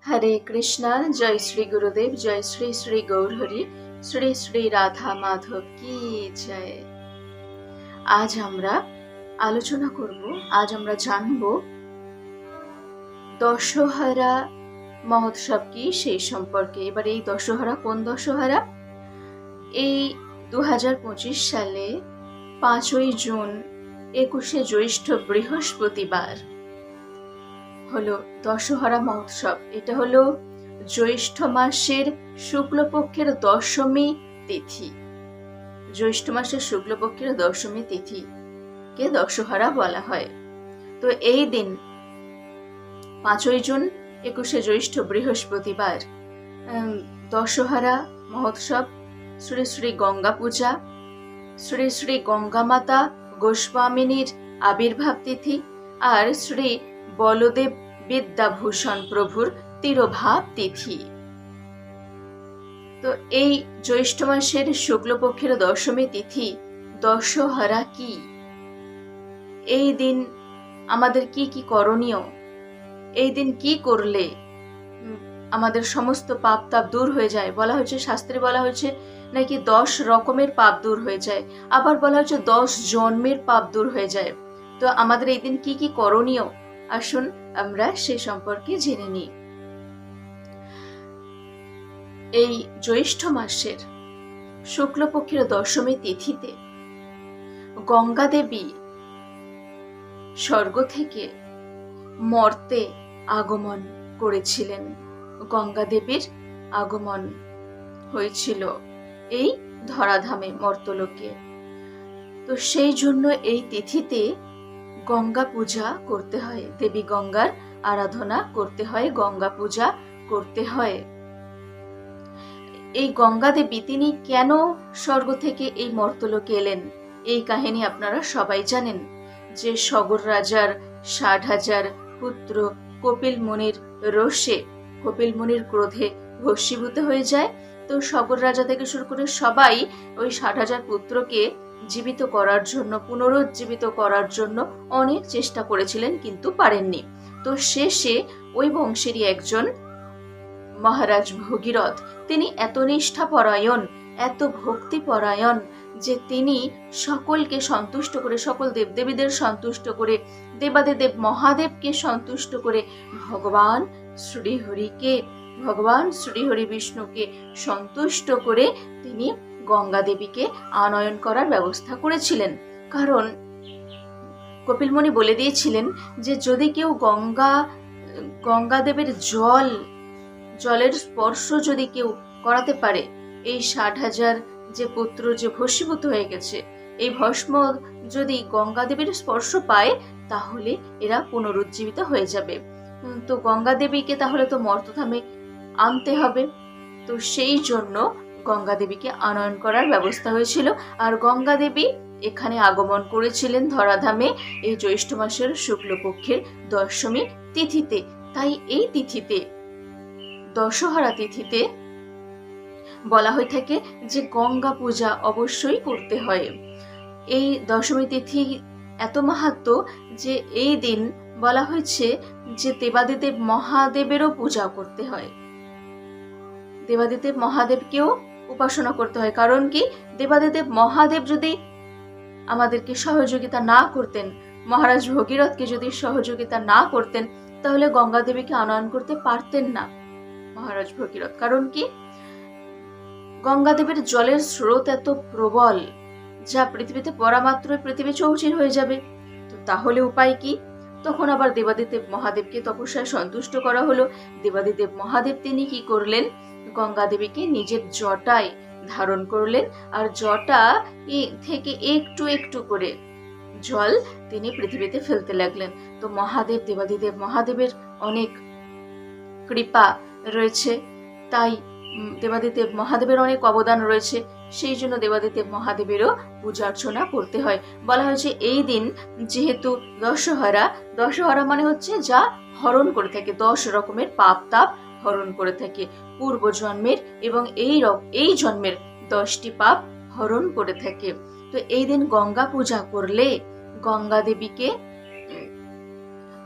हरे कृष्णा। जय श्री गुरुदेव। जय श्री श्री गौरहरि। श्री श्री राधा माधव की जय। आज আমরা আলোচনা করব, আজ আমরা জানব দশহরা মহোৎসব কি সেই সম্পর্কে। এবার এই দশহরা কোন দশহরা? এই 2025 সালে 5ই জুন 21শে জ্যৈষ্ঠ বৃহস্পতিবার হলো দশহরা মহোৎসব। এটা হলো জ্যৈষ্ঠ মাসের শুক্লপক্ষের দশমী তিথি। জ্যৈষ্ঠ মাসের শুক্লপক্ষের দশমী তিথিকে দশহরা বলা হয়। তো এই দিন 5ই জুন 21শে জ্যৈষ্ঠ বৃহস্পতিবার দশহরা মহোৎসব, শ্রী শ্রী গঙ্গা পূজা, শ্রী শ্রী গঙ্গা মাতা গোস্বামিনীর আবির্ভাব তিথি আর শ্রী বলদেব বিদ্যাভূষণ প্রভুর তিরোভাব তিথি। তো এই জ্যৈষ্ঠ মাসের শুক্লপক্ষের দশমী তিথি দশহরা কি? এই দিন আমাদের কি কি করণীয়? এই দিন কি করলে আমাদের সমস্ত পাপ তাপ দূর হয়ে যায়? বলা হয়েছে, শাস্ত্রে বলা হয়েছে নাকি 10 রকমের পাপ দূর হয়ে যায়, আবার বলা হচ্ছে 10 জন্মের পাপ দূর হয়ে যায়। তো আমাদের এই দিন কি কি করণীয়, আসুন আমরা সে সম্পর্কে জেনে নিই। এই জ্যৈষ্ঠ মাসের শুক্লপক্ষের দশমী তিথিতে গঙ্গা দেবী স্বর্গ থেকে মর্তে আগমন করেছিলেন। গঙ্গা দেবীর আগমন হয়েছিল এই ধরাধামে, মর্তলোকে। তো সেই জন্য এই তিথিতে গঙ্গা পূজা করতে হয়, দেবী গঙ্গার আরাধনা করতে হয়, গঙ্গা পূজা করতে হয়। এই গঙ্গা দেবী তিনি কেন স্বর্গ থেকে এই মর্তলোকে এলেন, এই কাহিনী আপনারা সবাই জানেন। যে সগর রাজার 60,000 পুত্র কপিল মুনির রোষে, কপিল মুনির ক্রোধে ভস্মীভূত হয়ে যায়। তো সগর রাজা থেকে শুরু করে সবাই ওই 60,000 পুত্রকে জীবিত করার জন্য, পুনরুজ্জীবিত করার জন্য অনেক চেষ্টা করেছিলেন, কিন্তু পারেননি। তো শেষে ওই বংশেরই একজন মহারাজ ভগীরথ, তিনি এত নিষ্ঠাপরায়ণ, এত ভক্তিপরায়ণ যে তিনি সকলকে সন্তুষ্ট করে, সকল দেবদেবীদের সন্তুষ্ট করে, দেবাদিদেব মহাদেবকে সন্তুষ্ট করে ভগবান শ্রীহরিকে, ভগবান শ্রীহরি বিষ্ণুকে সন্তুষ্ট করে তিনি গঙ্গা দেবীকে আনয়ন করার ব্যবস্থা করেছিলেন। কারণ কপিলমুনি বলে দিয়েছিলেন যে যদি কেউ গঙ্গা দেবের জলের স্পর্শ যদি কেউ করাতে পারে, এই 60,000 যে পুত্র যে ভস্মীভূত হয়ে গেছে, এই ভস্ম যদি গঙ্গা দেবীর স্পর্শ পায় তাহলে এরা পুনরুজ্জীবিত হয়ে যাবে। তো গঙ্গা দেবীকে তাহলে তো মর্তধামে আনতে হবে। তো সেই জন্য গঙ্গা দেবীকে আনয়ন করার ব্যবস্থা হয়েছিল। আর গঙ্গা দেবী এখানে আগমন করেছিলেন ধরাধামে এই জ্যৈষ্ঠ মাসের শুক্লপক্ষের দশমী তিথিতে। তাই এই তিথিতে, দশহরা তিথিতে বলা হয়ে থাকে যে গঙ্গা পূজা অবশ্যই করতে হয়। এই দশমী তিথি এত মাহাত্ম্য যে এই দিন বলা হয়েছে যে দেবাদিদেব মহাদেবেরও পূজা করতে হয়, দেবাদিদেব মহাদেবকেও উপাসনা করতে হয়। কারণ কি, দেবাদিদেব মহাদেব যদি আমাদেরকে সহযোগিতা না করতেন, মহারাজ ভগীরথকে যদি সহযোগিতা না করতেন, তাহলে গঙ্গা দেবীকে আনয়ন করতে পারতেন না মহারাজ ভগীরথ। কারণ কি, গঙ্গা দেবীর জলের স্রোত এত প্রবল যা পৃথিবীতে পড়া মাত্রই পৃথিবী চৌচির হয়ে যাবে। তো তাহলে উপায় কি? তখন আবার দেবাদিদেব মহাদেবকে তপস্যায় সন্তুষ্ট করা হলো। দেবাদিদেব মহাদেব তিনি কি করলেন, গঙ্গা দেবীকে নিজের জটায় ধারণ করলেন, আর জটা থেকে একটু একটু করে জল তিনি পৃথিবীতে ফেলতে লাগলেন। তো মহাদেব, দেবাদিদেব মহাদেবের অনেক কৃপা রয়েছে, তাই দেবাদিদেব মহাদেবের অনেক অবদান রয়েছে, সেই জন্য দেবাদিদেব মহাদেবেরও পূজা অর্চনা করতে হয়। বলা হয়েছে এই দিন যেহেতু দশহরা মানে হচ্ছে যা হরণ করে থাকে, 10 রকমের পাপ তাপ হরণ করে থাকে, পূর্ব জন্মের এবং এই জন্মের 10টি পাপ হরণ করে থাকে। তো এই দিন গঙ্গা পূজা করলে গঙ্গা দেবীকে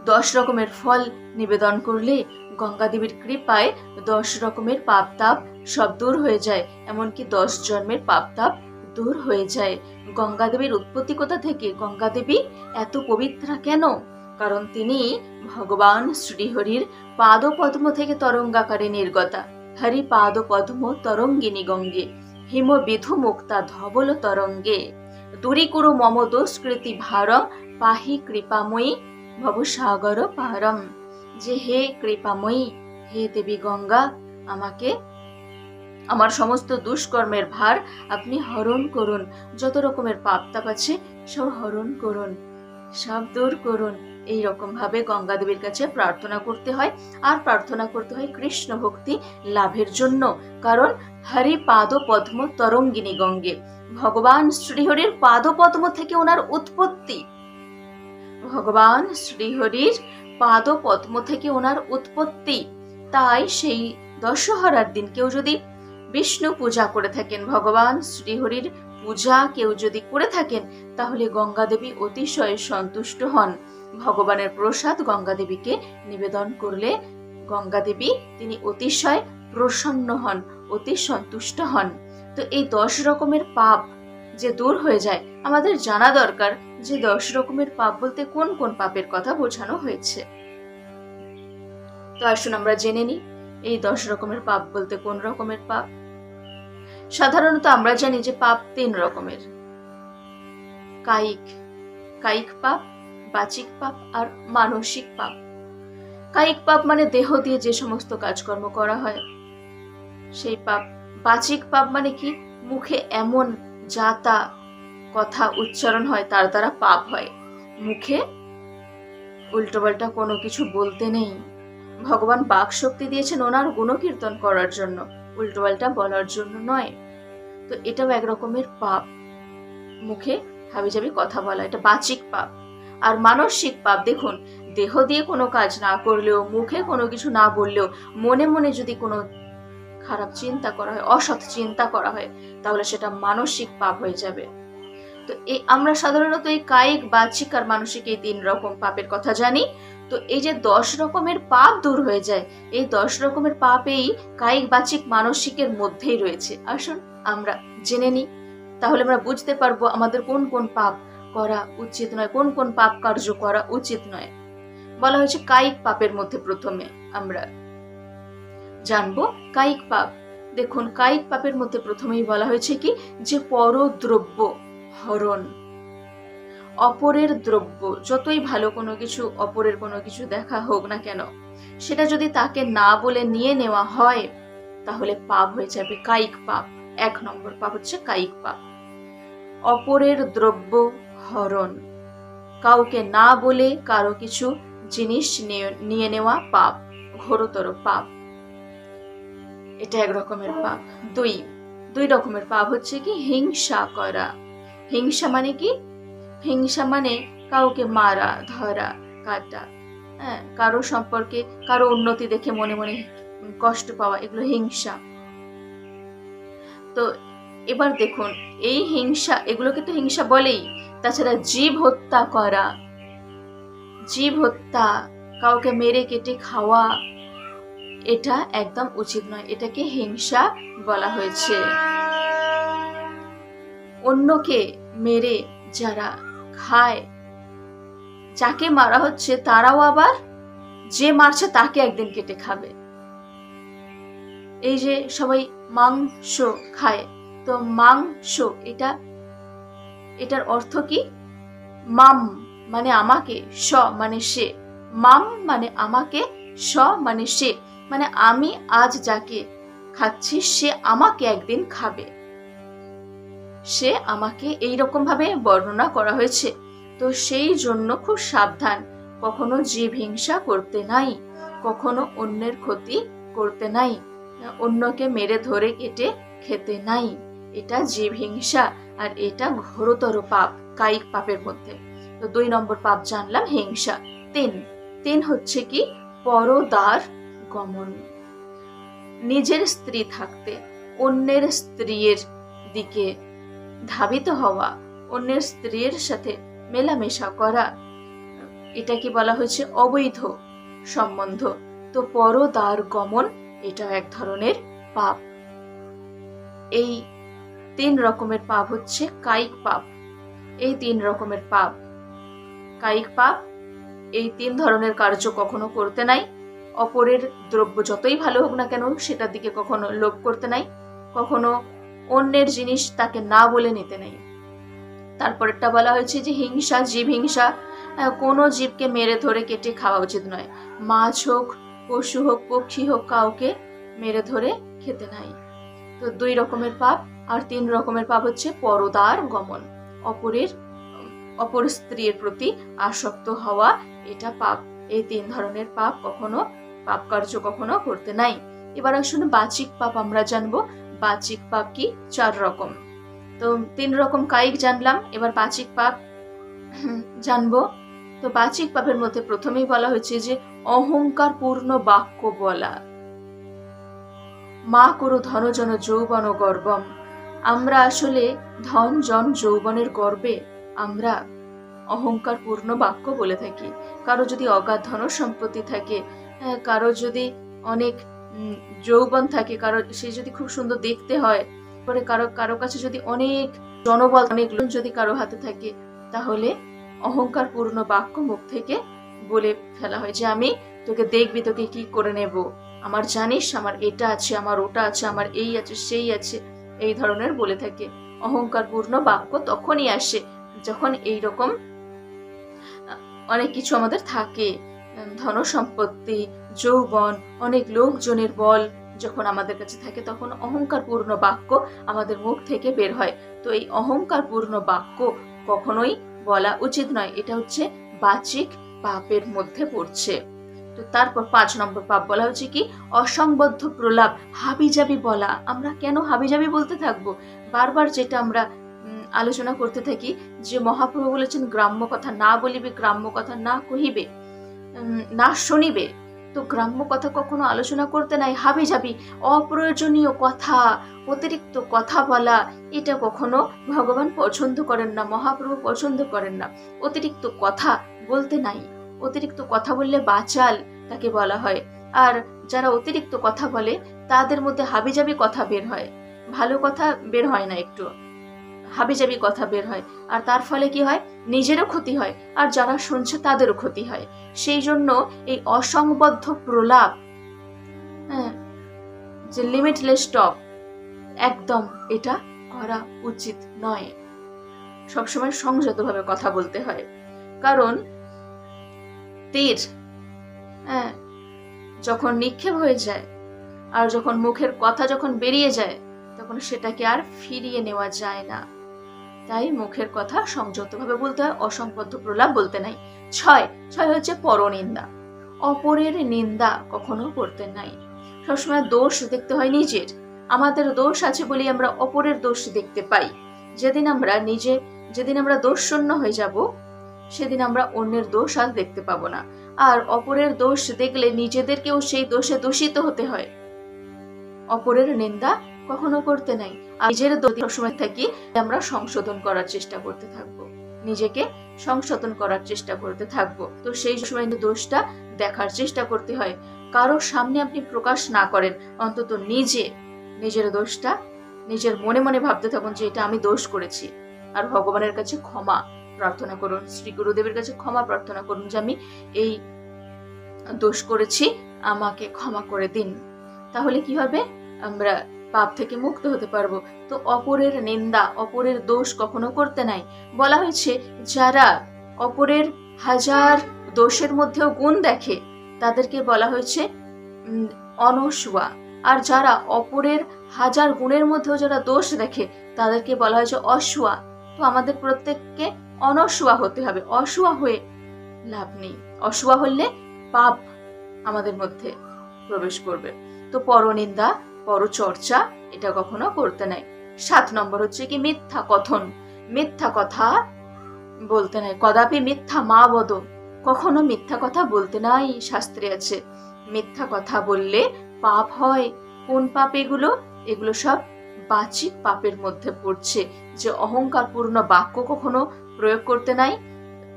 10 রকমের ফল নিবেদন করলে গঙ্গা দেবীর কৃপায় 10 রকমের পাপ তাপ সব দূর হয়ে যায়, এমনকি 10 জন্মের পাপ তাপ দূর হয়ে যায়। গঙ্গা দেবীর উৎপত্তি কোথা থেকে? গঙ্গা দেবী এত পবিত্রা কেন? কারণ তিনি ভগবান শ্রীহরির পাদপদ্ম থেকে তরঙ্গাকারে নির্গতা। হরি পাদপদ্ম তরঙ্গিনী গঙ্গে, হিম বিধু মুক্তা ধবল তরঙ্গে, দূরীকুরু মম দুষ্কৃতি ভারম, পাহি কৃপাময়ী ভবসাগর পারম। যে হে কৃপাময়ী, হে দেবী গঙ্গা, আমাকে আমার সমস্ত দুষ্কর্মের ভার আপনি হরণ করুন। যত রকমের পাপ তাপ আছে সব হরণ করুন, সব দূর করুন। এই রকম ভাবে গঙ্গা দেবীর কাছে প্রার্থনা করতে হয়। আর প্রার্থনা করতে হয় কৃষ্ণ ভক্তি লাভের জন্য। কারণ হরি পাদ পদ্ম তরঙ্গিনী গঙ্গে, ভগবান শ্রীহরির পাদপদ্ম থেকে ওনার উৎপত্তি। ভগবান শ্রীহরির পাদপদ্ম থেকে ওনার উৎপত্তি। তাই সেই দশহরার দিন কেউ যদি বিষ্ণু পূজা করে থাকেন, ভগবান শ্রীহরির পূজা কেউ যদি করে থাকেন, তাহলে গঙ্গা দেবী অতিশয় সন্তুষ্ট হন। ভগবানের প্রসাদ গঙ্গা দেবীকে নিবেদন করলে গঙ্গা দেবী তিনি অতিশয় প্রসন্ন হন, অতি সন্তুষ্ট হন। তো এই 10 রকমের পাপ যে দূর হয়ে যায়, আমাদের জানা দরকার যে 10 রকমের পাপ বলতে কোন কোন পাপের কথা বোঝানো হয়েছে। তো আসুন আমরা জেনে নিই এই 10 রকমের পাপ বলতে কোন রকমের পাপ। সাধারণত আমরা জানি যে পাপ 3 রকমের: কায়িক পাপ, বাচিক পাপ আর মানসিক পাপ। কায়িক পাপ মানে দেহ দিয়ে যে সমস্ত কাজকর্ম করা হয় সেই পাপ। বাচিক পাপ মানে কি? মুখে এমন যা তা কথা উচ্চারণ হয় তার দ্বারা পাপ হয়। মুখে উল্টোপাল্টা কোনো কিছু বলতে নেই। ভগবান বাক শক্তি দিয়েছেন ওনার গুণকীর্তন করার জন্য, উল্টোপাল্টা বলার জন্য নয়। তো এটাও এক রকমের পাপ, মুখে হাবিজাবি কথা বলা, এটা বাচিক পাপ। আর মানসিক পাপ, দেখুন, দেহ দিয়ে কোনো কাজ না করলেও, মুখে কোনো কিছু না বললেও, মনে মনে যদি কোনো খারাপ চিন্তা করা হয়, অসৎ চিন্তা করা হয়, তাহলে সেটা মানসিক পাপ হয়ে যাবে। তো এই আমরা সাধারণত এই কায়িক, বাচিক আর মানসিক এই 3 রকম পাপের কথা জানি। তো এই যে 10 রকমের পাপ দূর হয়ে যায়, এই 10 রকমের পাপ এই কায়িক, বাচিক, মানসিকের মধ্যেই রয়েছে। আসুন আমরা জেনে নিই, তাহলে আমরা বুঝতে পারবো আমাদের কোন কোন পাপ করা উচিত নয়, কোন কোন পাপ কার্য করা উচিত নয়। বলা হয়েছে কায়িক পাপের মধ্যে প্রথমে আমরা জানবো কায়িক পাপ। দেখুন, কায়িক পাপের মধ্যে প্রথমেই বলা হয়েছে কি, যে পরদ্রব্য হরণ। অপরের দ্রব্য, যতই ভালো কোনো কিছু, অপরের কোনো কিছু দেখা হোক না কেন, সেটা যদি তাকে না বলে নিয়ে নেওয়া হয়, তাহলে পাপ হয়ে যাবে কায়িক পাপ। 1 নম্বর পাপ হচ্ছে কায়িক পাপ, অপরের দ্রব্য হরণ। কাউকে না বলে কারো কিছু জিনিস নিয়ে নেওয়া পাপ, ঘোরতর পাপ। এটা 1 রকমের পাপ। 2 রকমের পাপ হচ্ছে কি, হিংসা করা। হিংসা মানে কি? হিংসা মানে কাউকে মারা, ধরা, কাটা, কারো সম্পর্কে কারো উন্নতি দেখে মনে মনে কষ্ট পাওয়া, এগুলো হিংসা। তো এবার দেখুন, এই হিংসা, এগুলোকে তো হিংসা বলেই। তাছাড়া জীব হত্যা করা, জীব হত্যা, কাউকে মেরে কেটে খাওয়া, এটা একদম উচিত নয়, এটাকে হিংসা বলা হয়েছে। অন্যকে মেরে যারা খায়, যাকে মারা হচ্ছে তারাও আবার যে মারছে তাকে একদিন কেটে খাবে। এই যে সবাই মাংস খায়, তো মাংস, এটার অর্থ কি? মাম মানে আমাকে, স মানে সে। মাম মানে আমাকে, স মানে সে, মানে আমি আজ যাকে খাচ্ছি সে আমাকে একদিন খাবে, সে আমাকে, এইরকম ভাবে বর্ণনা করা হয়েছে। তো সেই জন্য খুব সাবধান, কখনো জীব হিংসা করতে নাই, কখনো অন্যের ক্ষতি করতে নাই, অন্যকে মেরে ধরে কেটে খেতে নাই। এটা জীব হিংসা, আর এটা ঘোরতর পাপ কায়িক পাপের মধ্যে। তো 2 নম্বর পাপ জানলাম হিংসা। 3 হচ্ছে কি, পরদার গমন। নিজের স্ত্রী থাকতে অন্যের স্ত্রীর দিকে ধাবিত হওয়া, অন্যের স্ত্রীর সাথে মেলামেশা করা, এটাকে বলা হয়েছে অবৈধ সম্বন্ধ। তো পরদ্বার গমন এটা এক ধরনের পাপ। এই 3 রকমের পাপ হচ্ছে কায়িক পাপ। এই 3 রকমের পাপ, কায়িক পাপ, এই 3 ধরনের কার্য কখনো করতে নাই। অপরের দ্রব্য যতই ভালো হোক না কেন সেটার দিকে কখনো লোভ করতে নাই, কখনো অন্যের জিনিস তাকে না বলে নিতে নেই। তারপরেরটা বলা হয়েছে যে হিংসা, জীব হিংসা, কোনো জীবকে মেরে ধরে কেটে খাওয়া উচিত নয়। মাছ হোক, পশু হোক, পক্ষী হোক, কাউকে মেরে ধরে খেতে নাই। তো 2 রকমের পাপ। আর 3 রকমের পাপ হচ্ছে পরদ্বার গমন, অপর স্ত্রীর প্রতি আসক্ত হওয়া, এটা পাপ। এই 3 ধরনের পাপ কার্য কখনো করতে নাই। এবার আসুন বাচিক পাপ আমরা জানবো। বাচিক পাপ কি? 4 রকম। তো 3 রকম কায়িক জানলাম, এবার বাচিক পাপ জানবো। তো বাচিক পাপের মধ্যে প্রথমেই বলা হয়েছে যে অহংকার পূর্ণ বাক্য বলা। মা করো ধনজন যৌবন গর্বম। আমরা আসলে ধন জন যৌবনের গর্বে আমরা অহংকার পূর্ণ বাক্য বলে থাকি। কারো যদি অগাধ ধন সম্পত্তি থাকে, কারো যদি অনেক যৌবন থাকে, কারো সে যদি খুব সুন্দর দেখতে হয়, পরে কারো কাছে যদি অনেক জনবল, অনেক লোক যদি কারো হাতে থাকে, তাহলে অহংকার পূর্ণ বাক্য মুখ থেকে বলে ফেলা হয় যে আমি তোকে দেখবি, তোকে কি করে নেব, আমার জানিস আমার এটা আছে, আমার ওটা আছে, আমার এই আছে সেই আছে, এই ধরনের বলে থাকে। অহংকার পূর্ণ বাক্য তখনই আসে যখন এই রকম অনেক কিছু আমাদের থাকে, ধন সম্পত্তি, যৌবন, অনেক লোকজনের বল যখন আমাদের কাছে থাকে, তখন অহংকার পূর্ণ বাক্য আমাদের মুখ থেকে বের হয়। তো এই অহংকার পূর্ণ বাক্য কখনোই বলা উচিত নয়। এটা হচ্ছে বাচিক পাপের মধ্যে পড়ছে। তো তারপর 5 নম্বর পাপ বলা হচ্ছে কি? অসংবদ্ধ প্রলাপ, হাবিজাবি বলা। আমরা কেন হাবিজাবি বলতে থাকবো? বারবার যেটা আমরা আলোচনা করতে থাকি যে মহাপ্রভু বলেছেন গ্রাম্য কথা না বলিবে, গ্রাম্য কথা না কহিবে, না শুনিবে। তো গ্রাম্য কথা কখনো আলোচনা করতে নাই। হাবিজাবি, অপ্রয়োজনীয় কথা, অতিরিক্ত কথা বলা, এটা কখনো ভগবান পছন্দ করেন না, মহাপ্রভু পছন্দ করেন না। অতিরিক্ত কথা বলতে নাই। অতিরিক্ত কথা বললে বাচাল তাকে বলা হয়। আর যারা অতিরিক্ত কথা বলে তাদের মধ্যে হাবিজাবি কথা বের হয়, ভালো কথা বের হয় না, একটু হাবিজাবি কথা বের হয়। আর তার ফলে কি হয়? নিজেরও ক্ষতি হয়, আর যারা শুনছে তাদেরও ক্ষতি হয়। সেই জন্য এই অসংবদ্ধ প্রলাপ, যে লিমিটলেস টক, একদম এটা করা উচিত নয়। সবসময় সংযতভাবে কথা বলতে হয়। কারণ তীর যখন নিক্ষেপ হয়ে যায় আর যখন মুখের কথা যখন বেরিয়ে যায়, তখন সেটাকে আর ফিরিয়ে নেওয়া যায় না। তাই মুখের কথা সংযতভাবে বলতে হয়, অসংবদ্ধ প্রলাপ বলতে নাই। 6 হচ্ছে পরনিন্দা। অপরের নিন্দা কখনো করতে নাই। সবসময় দোষ দেখতে হয় নিজের। আমাদের দোষ আছে বলে আমরা অপরের দোষ দেখতে পাই। যেদিন আমরা দোষ শূন্য হয়ে যাব, সেদিন আমরা অন্যের দোষ আর দেখতে পাবো না। আর অপরের দোষ দেখলে নিজেদেরকেও সেই দোষে দূষিত হতে হয়। অপরের নিন্দা কখনো করতে নাই। আর নিজের দোষ সবসময় থাকি আমরা সংশোধন করার চেষ্টা করতে থাকবো, নিজেকে সংশোধন করার চেষ্টা করতে থাকবো। তো সেই সময় দোষটা দেখার চেষ্টা করতে হয়। কারো সামনে আপনি প্রকাশ না করেন, অন্তত নিজের দোষটা নিজের মনে মনে ভাবতে থাকুন যে এটা আমি দোষ করেছি। আর ভগবানের কাছে ক্ষমা প্রার্থনা করুন, শ্রী গুরুদেবের কাছে ক্ষমা প্রার্থনা করুন যে আমি এই দোষ করেছি, আমাকে ক্ষমা করে দিন। তাহলে কি হবে? আমরা পাপ থেকে মুক্ত হতে পারবো। তো অপরের নিন্দা, অপরের দোষ কখনো করতে নাই। বলা হয়েছে যারা অপরের 1000 দোষের মধ্যেও গুণ দেখে তাদেরকে বলা হয়েছে অনসুয়া। আর যারা অপরের 1000 গুণের মধ্যেও যারা দোষ দেখে তাদেরকে বলা হয়েছে অসুয়া। তো আমাদের প্রত্যেককে অনসুয়া হতে হবে। অসুয়া হয়ে লাভ নেই। অসুয়া হলে পাপ আমাদের মধ্যে প্রবেশ করবে। তো পরনিন্দা, পরচর্চা এটা কখনো করতে নাই। 7 নম্বর হচ্ছে কি? মিথ্যা কথন। মিথ্যা কথা বলতে নাই। কদাপি মিথ্যা মা বদ। কখনো মিথ্যা কথা বলতে নাই, শাস্ত্রে আছে। মিথ্যা কথা বললে পাপ হয়। কোন পাপ এগুলো? এগুলো সব বাচিক পাপের মধ্যে পড়ছে। যে অহংকার পূর্ণ বাক্য কখনো প্রয়োগ করতে নাই,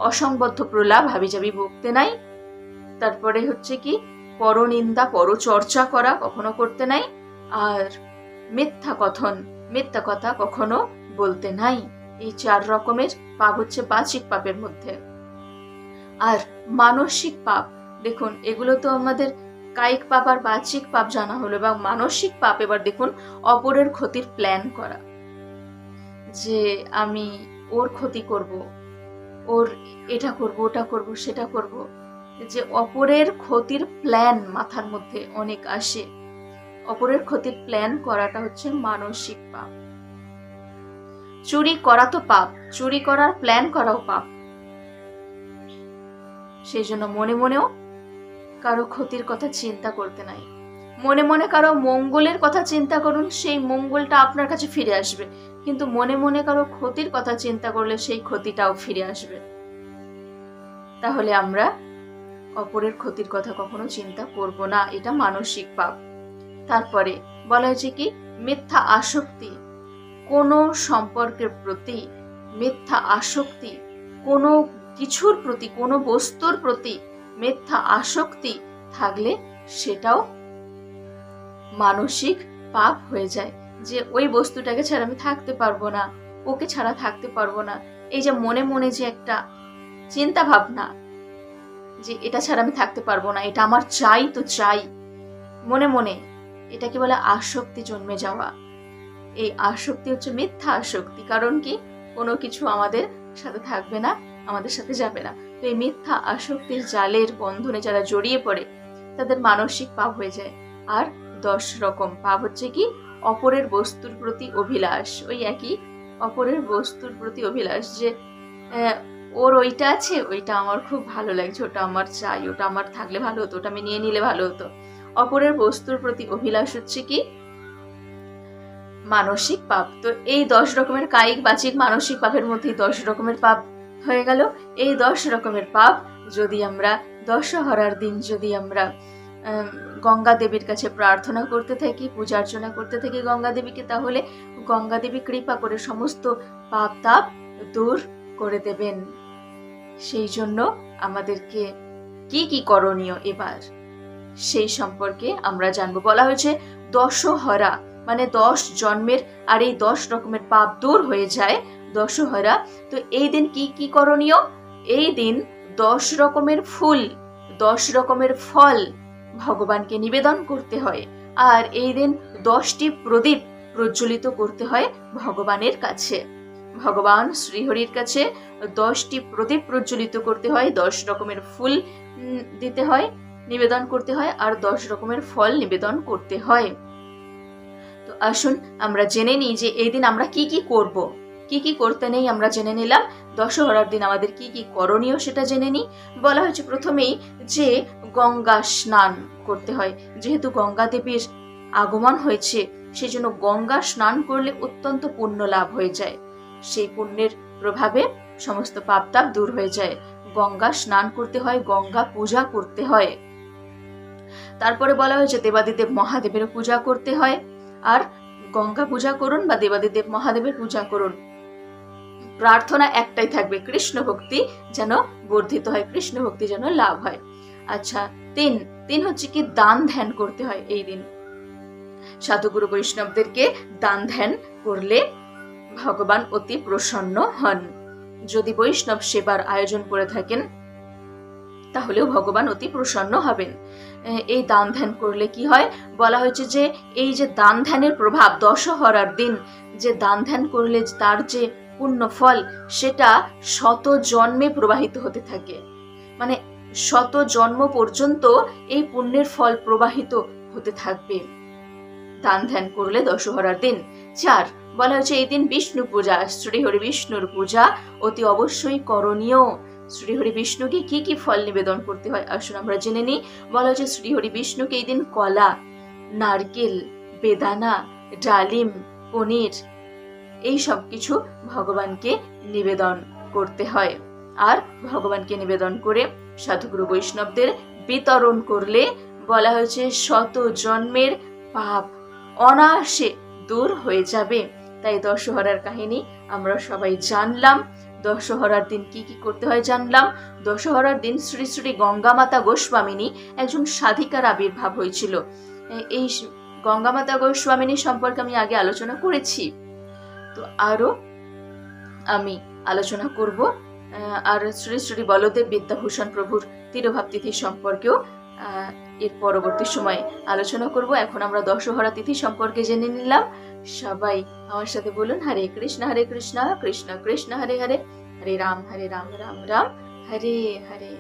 অসংবদ্ধ প্রলাপ হাবিজাবি বকতে নাই। তারপরে হচ্ছে কি পরনিন্দা পরচর্চা করা কখনো করতে নাই। আর মিথ্যা কথন, মিথ্যা কথা কখনো বলতে নাই। এই 4 রকমের পাপ হচ্ছে বাচিক পাপের মধ্যে। আর মানসিক পাপ, দেখুন এগুলো তো আমাদের কায়িক পাপ আর বাচিক পাপ জানা হলো, এবং মানসিক পাপ এবার দেখুন অপরের ক্ষতির প্ল্যান করা, যে আমি ওর ক্ষতি করব, ওর এটা করব, ওটা করব, সেটা করব, যে অপরের ক্ষতির প্ল্যান মাথার মধ্যে অনেক আসে। অপরের ক্ষতির প্ল্যান করাটা হচ্ছে মানসিক পাপ। চুরি করা তো পাপ, চুরি করার প্ল্যান করাও পাপ। সেই জন্য মনে মনেও কারো ক্ষতির কথা চিন্তা করতে নাই। মনে মনে কারো মঙ্গলের কথা চিন্তা করুন, সেই মঙ্গলটা আপনার কাছে ফিরে আসবে। কিন্তু মনে মনে কারো ক্ষতির কথা চিন্তা করলে সেই ক্ষতিটাও ফিরে আসবে। তাহলে আমরা অপরের ক্ষতির কথা কখনো চিন্তা করব না, এটা মানসিক পাপ। তারপরে বলা হয়েছে কি মিথ্যা আসক্তি, কোনো সম্পর্কের প্রতি মিথ্যা আসক্তি, কোনো কিছুর প্রতি, কোনো বস্তুর প্রতি মিথ্যা আসক্তি থাকলে সেটাও মানসিক পাপ হয়ে যায়। যে ওই বস্তুটাকে ছাড়া আমি থাকতে পারবো না, ওকে ছাড়া থাকতে পারবো না, এই যে মনে মনে যে একটা চিন্তা ভাবনা যে এটা ছাড়া আমি থাকতে পারবো না, এটা আমার চাই তো চাই, মনে মনে, এটাকে বলে আসক্তি জন্মে যাওয়া। এই আসক্তি হচ্ছে মিথ্যা আসক্তি। কারণ কি কোনো কিছু আমাদের সাথে থাকবে না, আমাদের সাথে যাবে না। তো এই মিথ্যা আসক্তির জালের বন্ধনে যারা জড়িয়ে পড়ে তাদের মানসিক পাপ হয়ে যায়। আর 10 রকম পাপ হচ্ছে কি অপরের বস্তুর প্রতি অভিলাষ। ওই একই অপরের বস্তুর প্রতি অভিলাষ, যে ওর ওইটা আছে, ওইটা আমার খুব ভালো লাগছে, ওটা আমার চাই, ওটা আমার থাকলে ভালো হতো, ওটা আমি নিয়ে নিলে ভালো হতো। অপরের বস্তুর প্রতি অভিলাষ হচ্ছে কি মানসিক পাপ। তো এই 10 রকমের কায়িক বাচিক মানসিক পাপের মধ্যে 10 রকমের পাপ হয়ে গেল। এই 10 রকমের পাপ যদি আমরা দশহরার দিন যদি আমরা গঙ্গা দেবীর কাছে প্রার্থনা করতে থাকি, পূজা অর্চনা করতে থাকি গঙ্গা দেবীকে, তাহলে গঙ্গা দেবী কৃপা করে সমস্ত পাপ তাপ দূর করে দেবেন। সেই জন্য আমাদেরকে কি কি করণীয় এবার সেই সম্পর্কে আমরা জানবো। বলা হয়েছে দশহরা মানে 10 জন্মের, আর এই 10 রকমের পাপ দূর হয়ে যায় দশহরা। তো এই দিন কি কি করণীয়? এই দিন 10 রকমের ফুল, 10 রকমের ফল ভগবানকে নিবেদন করতে হয়। আর এই দিন 10টি প্রদীপ প্রজ্বলিত করতে হয় ভগবানের কাছে। ভগবান শ্রীহরির কাছে 10টি প্রদীপ প্রজ্বলিত করতে হয়, 10 রকমের ফুল দিতে হয়, নিবেদন করতে হয়, আর 10 রকমের ফল নিবেদন করতে হয়। তো আসুন আমরা জেনে নিই যে এই দিন আমরা কি কি করব, কি কি করতে নেই আমরা জেনে নিলাম। দশহরার দিন আমাদের কি কি করণীয় সেটা জেনে নিই। বলা হয়েছে প্রথমেই যে গঙ্গা স্নান করতে হয়। যেহেতু গঙ্গা দেবীর আগমন হয়েছে সেজন্য গঙ্গা স্নান করলে অত্যন্ত পুণ্য লাভ হয়ে যায়। সেই পুণ্যের প্রভাবে সমস্ত পাপ তাপ দূর হয়ে যায়। গঙ্গা স্নান করতে হয়, গঙ্গা পূজা করতে হয়। তারপরে বলা হয়েছে দেবাদিদেব মহাদেবের পূজা করতে হয়। আর গঙ্গা পূজা করুন বা দেবাদিদেব মহাদেবের পূজা করুন, প্রার্থনা একটাই থাকবে, কৃষ্ণ ভক্তি যেন বর্ধিত হয়, কৃষ্ণ ভক্তি যেন লাভ হয়। আচ্ছা, তিন হচ্ছে কি দান ধ্যান করতে হয় এই দিন। সাধুগুরু বৈষ্ণবদেরকে দান ধ্যান করলে ভগবান অতি প্রসন্ন হন। যদি বৈষ্ণব সেবার আয়োজন করে থাকেন তাহলেও ভগবান অতি প্রসন্ন হবেন। এই দান ধ্যান করলে কি হয়? বলা হয়েছে যে এই যে দান ধ্যানের প্রভাব, দশহরার দিন যে দান ধ্যান করলে তার যে পুণ্য ফল সেটা 100 জন্মে প্রবাহিত হতে থাকে। মানে 100 জন্ম পর্যন্ত এই পুণ্যের ফল প্রবাহিত হতে থাকবে দান ধ্যান করলে দশহরার দিন। 4 বলা হয়েছে এই দিন বিষ্ণু পূজা, শ্রীহরি বিষ্ণুর পূজা অতি অবশ্যই করণীয়। শ্রীহরি বিষ্ণুকে কি কি ফল নিবেদন করতে হয় আসুন আমরা জেনে নিই। বলা হয়েছে শ্রীহরি বিষ্ণুকে এই দিন কলা, নারকেল, বেদানা, ডালিম, পনির এই সব কিছু ভগবানকে নিবেদন করতে হয়। আর ভগবানকে নিবেদন করে সাধুগুরু বৈষ্ণবদের বিতরণ করলে বলা হয়েছে 100 জন্মের পাপ অনায়াসে দূর হয়ে যাবে। তাই দশহরার কাহিনী আমরা সবাই জানলাম। দশহরার দিন কি কি করতে হয় জানলাম। দশহরার দিন শ্রী শ্রী গঙ্গামাতা গোস্বামিনী একজন সাধিকার আবির্ভাব হয়েছিল। এই গঙ্গামাতা গোস্বামিনী সম্পর্কে আমি আগে আলোচনা করেছি, তো আরও আমি আলোচনা করব। আর শ্রী শ্রী বলদেব বিদ্যাভূষণ প্রভুর তিরোভাব তিথি সম্পর্কেও এর পরবর্তী সময়ে আলোচনা করব। এখন আমরা দশহরা তিথি সম্পর্কে জেনে নিলাম। সবাই আমার সাথে বলুন, হরে কৃষ্ণ কৃষ্ণ কৃষ্ণ হরে হরে, হরে রাম রাম রাম হরে হরে।